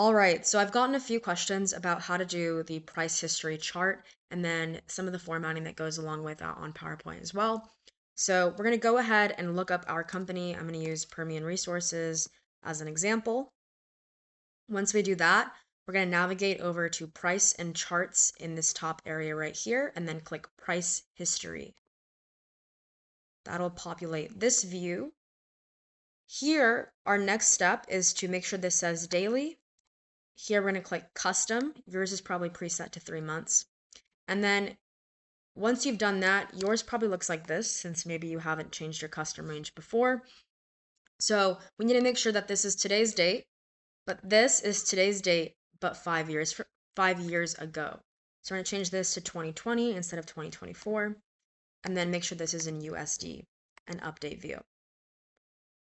All right, so I've gotten a few questions about how to do the price history chart and then some of the formatting that goes along with that on PowerPoint as well. So we're going to go ahead and look up our company. I'm going to use Permian Resources as an example. Once we do that, we're going to navigate over to price and charts in this top area right here and then click price history. That'll populate this view. Here, our next step is to make sure this says daily. Here we're going to click custom. Yours is probably preset to 3 months. And then once you've done that, yours probably looks like this since maybe you haven't changed your custom range before. So we need to make sure that this is today's date, but this is today's date, but 5 years ago. So we're going to change this to 2020 instead of 2024, and then make sure this is in USD and update view.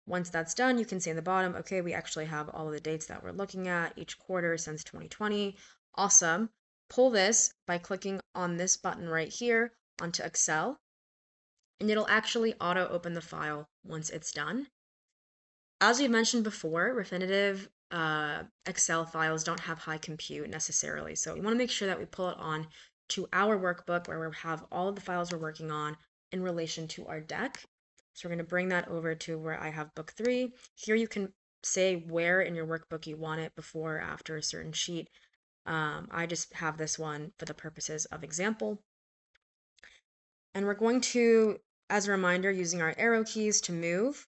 Once that's done, you can see in the bottom, okay, we actually have all of the dates that we're looking at each quarter since 2020. Awesome. Pull this by clicking on this button right here onto Excel, and it'll actually auto open the file once it's done. As we mentioned before, Refinitiv Excel files don't have high compute necessarily, so we want to make sure that we pull it on to our workbook where we have all of the files we're working on in relation to our deck. So we're going to bring that over to where I have book 3. Here you can say where in your workbook you want it before or after a certain sheet. I just have this one for the purposes of example. And we're going to, as a reminder, using our arrow keys to move,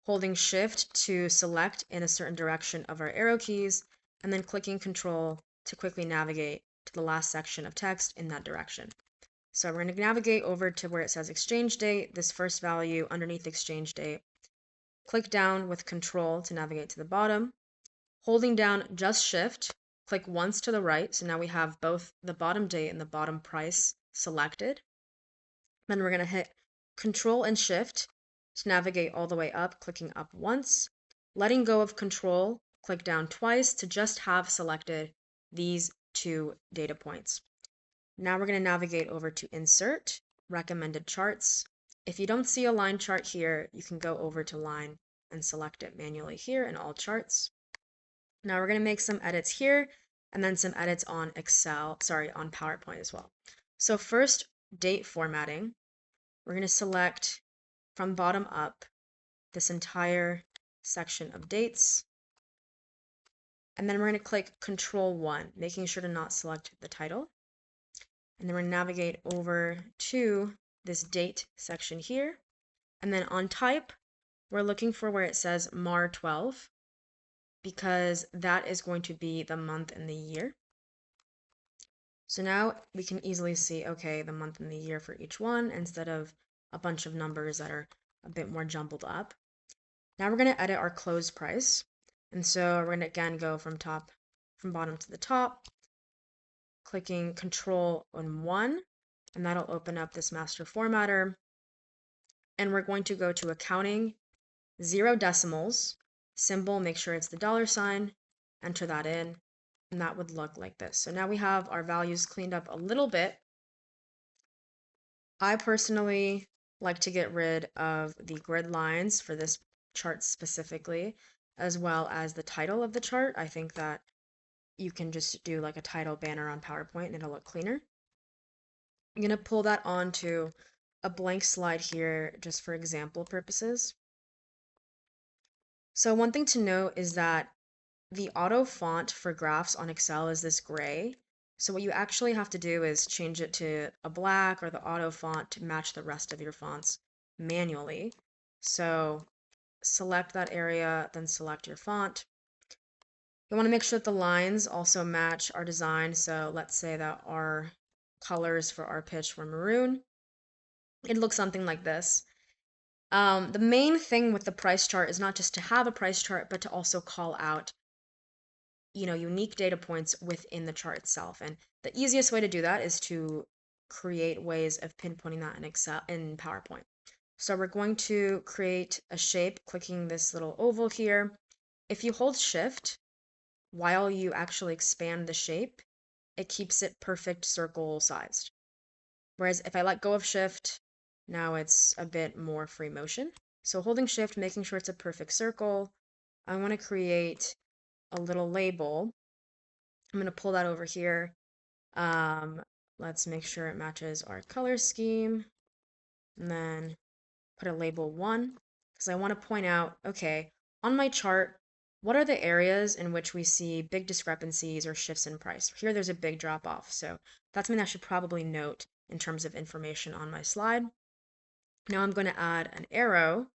holding shift to select in a certain direction of our arrow keys, and then clicking control to quickly navigate to the last section of text in that direction. So we're going to navigate over to where it says exchange date, this first value underneath exchange date. Click down with control to navigate to the bottom. Holding down just shift, click once to the right. So now we have both the bottom date and the bottom price selected. Then we're going to hit control and shift to navigate all the way up, clicking up once. Letting go of control, click down twice to just have selected these 2 data points. Now we're going to navigate over to Insert, Recommended Charts. If you don't see a line chart here, you can go over to Line and select it manually here in All Charts. Now we're going to make some edits here and then some edits on on PowerPoint as well. So first, date formatting. We're going to select from bottom up this entire section of dates. And then we're going to click Control 1, making sure to not select the title. And then we're going to navigate over to this date section here. And then on type, we're looking for where it says MAR 12, because that is going to be the month and the year. So now we can easily see, okay, the month and the year for each one instead of a bunch of numbers that are a bit more jumbled up. Now we're going to edit our close price. And so we're going to again go from bottom to the top, clicking Control and 1, and that'll open up this master formatter. And we're going to go to accounting, 0 decimals, symbol, make sure it's the $sign, enter that in, and that would look like this. So now we have our values cleaned up a little bit. I personally like to get rid of the grid lines for this chart specifically, as well as the title of the chart. I think that you can just do like a title banner on PowerPoint and it'll look cleaner. I'm going to pull that onto a blank slide here just for example purposes. So one thing to note is that the auto font for graphs on Excel is this gray. So what you actually have to do is change it to a black or the auto font to match the rest of your fonts manually. So select that area, then select your font. You want to make sure that the lines also match our design. So let's say that our colors for our pitch were maroon. It looks something like this. The main thing with the price chart is not just to have a price chart, but to also call out unique data points within the chart itself. And the easiest way to do that is to create ways of pinpointing that in PowerPoint. So we're going to create a shape, clicking this little oval here. If you hold shift while you actually expand the shape, it keeps it perfect circle sized. Whereas if I let go of shift, now it's a bit more free motion. So holding shift, making sure it's a perfect circle. I want to create a little label. I'm going to pull that over here. Let's make sure it matches our color scheme, and then put a label 1 because I want to point out, okay, on my chart, what are the areas in which we see big discrepancies or shifts in price? Here there's a big drop off, so that's something I should probably note in terms of information on my slide. Now I'm going to add an arrow.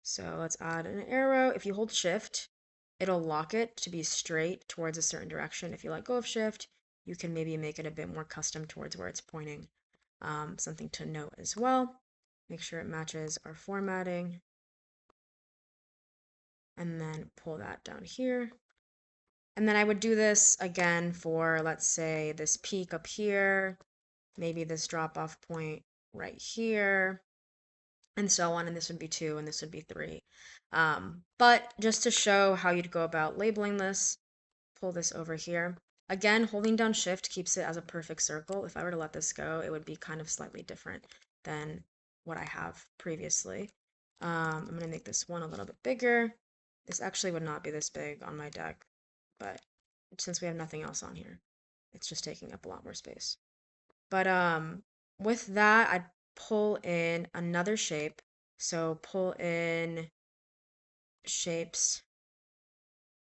So let's add an arrow. If you hold shift, it'll lock it to be straight towards a certain direction. If you let go of shift, you can maybe make it a bit more custom towards where it's pointing. Something to note as well. Make sure it matches our formatting. And then pull that down here. And then I would do this again for, let's say, this peak up here, maybe this drop off point right here, and so on. And this would be 2, and this would be 3. But just to show how you'd go about labeling this, pull this over here. Again, holding down shift keeps it as a perfect circle. If I were to let this go, it would be kind of slightly different than what I have previously. I'm going to make this one a little bit bigger. This actually would not be this big on my deck, but since we have nothing else on here, it's just taking up a lot more space. But with that, I'd pull in another shape. So pull in shapes,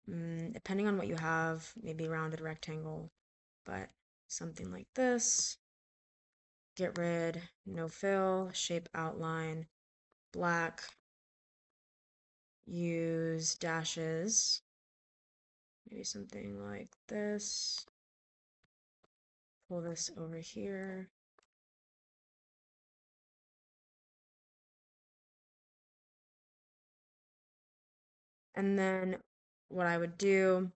depending on what you have, maybe rounded rectangle, but something like this. Get rid, no fill, shape outline, black, use dashes, maybe something like this. Pull this over here. And then what I would do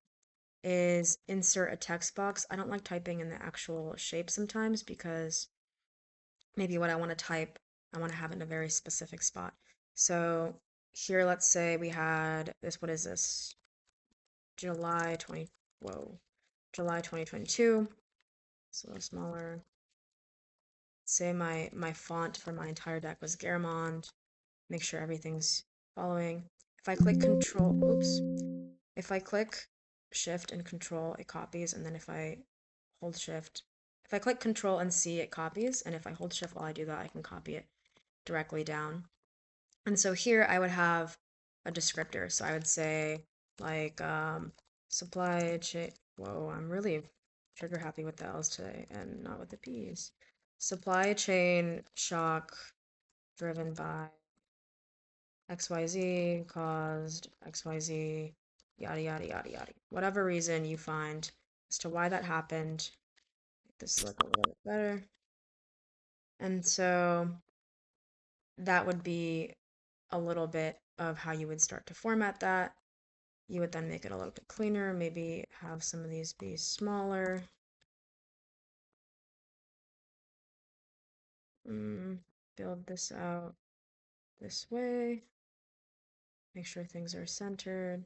is insert a text box. I don't like typing in the actual shape sometimes because maybe what I want to type, I want to have it in a very specific spot. So here, let's say we had this, what is this? July 2022. It's a little smaller. Say my font for my entire deck was Garamond. Make sure everything's following. If I click if I click shift and control, it copies, and then if I hold shift, if I click control and C, it copies, and if I hold shift while I do that, I can copy it directly down. And so here I would have a descriptor. So I would say like supply chain. Whoa, I'm really trigger happy with the L's today and not with the P's. Supply chain shock driven by XYZ caused XYZ, yada, yada, yada, yada. Whatever reason you find as to why that happened, make this look a little bit better. And so that would be a little bit of how you would start to format that. You would then make it a little bit cleaner, maybe have some of these be smaller. Build this out this way. Make sure things are centered.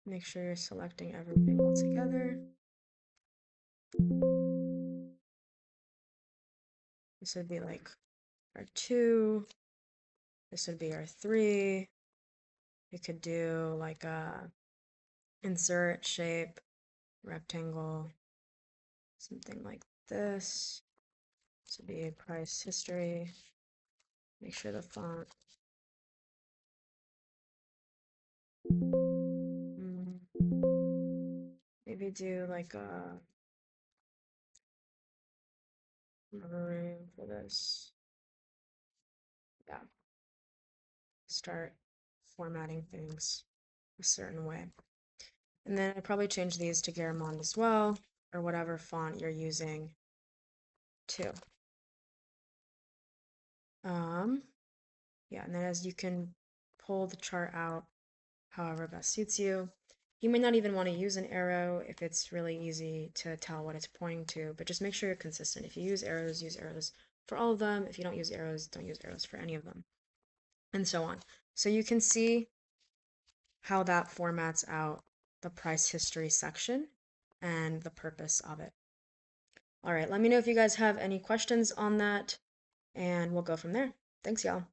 Make sure you're selecting everything all together. This would be like our 2. This would be our 3. We could do like a insert shape, rectangle, something like this. This would be a price history. Make sure the font. Maybe do like a room for this. Yeah. Start formatting things a certain way. And then I'd probably change these to Garamond as well, or whatever font you're using too. Yeah, and then as you can pull the chart out however best suits you. You may not even want to use an arrow if it's really easy to tell what it's pointing to, but just make sure you're consistent. If you use arrows for all of them. If you don't use arrows, don't use arrows for any of them, and so on. So you can see how that formats out the price history section and the purpose of it. All right, let me know if you guys have any questions on that, and we'll go from there. Thanks, y'all.